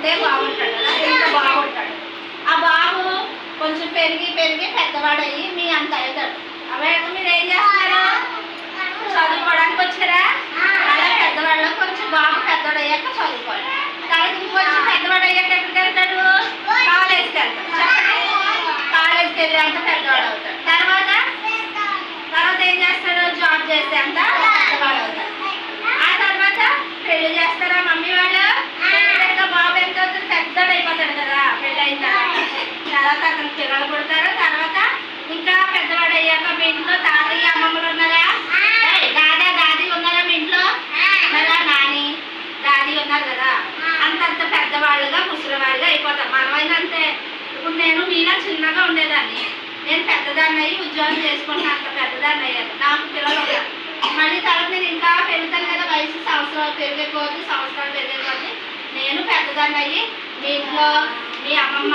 ఇంతే బాగుంటాడు కదా, ఇంత బాగుంటాడు. ఆ బాబు కొంచెం పెరిగి పెరిగి పెద్దవాడయ్యి మీ అంత అవుతాడు. అవే మీరు ఏం చేస్తారు, చదువుకోవడానికి వచ్చారా? అలా పెద్దవాళ్ళు కొంచెం బాబు పెద్దవాడు అయ్యాక చదువుకోవాలి. తర్వాత ఇంకొంచెం పెద్దవాడు అయ్యాక ఎక్కడికి వెళ్తాడు? కాలేజ్కి వెళ్తాడు. చెప్పండి, కాలేజ్కి వెళ్ళి అంత పెద్దవాడు అవుతాడు. తర్వాత తర్వాత ఏం చేస్తాడు? జాబ్ చేస్తే అంత పెద్దవాడు అవుతాడు. ఆ తర్వాత పెళ్లి చేస్తారా మమ్మీ వాళ్ళు? బాబు ఎంత అవుతుంది? పెద్దవాడు అయిపోతాడు కదా పెళ్ళి అయిన తర్వాత అతను పిల్లలు పుడతారు. తర్వాత ఇంకా పెద్దవాడు అయ్యాక మీ ఇంట్లో తాతయ్య అమ్మమ్మలు ఉన్నారా? దాదా దాది ఉన్నారా మీ ఇంట్లో? ఉన్నారా? నాని దాది ఉన్నారు కదా. అంతంత పెద్దవాళ్ళుగా ముసలివాళ్ళుగా అయిపోతారు. మనమైనా అంతే. ఇప్పుడు నేను మీలా చిన్నగా ఉండేదాన్ని, నేను పెద్దదాన్ని అయ్యి ఉద్యోగం చేసుకుంటున్నా, అంత పెద్దదాన్ని అయ్యాను. నాకు పిల్లలు ఉన్నారు. మళ్ళీ తర్వాత నేను ఇంకా పెరుగుతాను కదా, వయసు సంవత్సరాలు పెరిగే కొద్ది, సంవత్సరాలు పెరిగే కొద్ది నేను పెద్దదాన్ని అయ్యి మీ ఇంట్లో మీ అమ్మమ్మ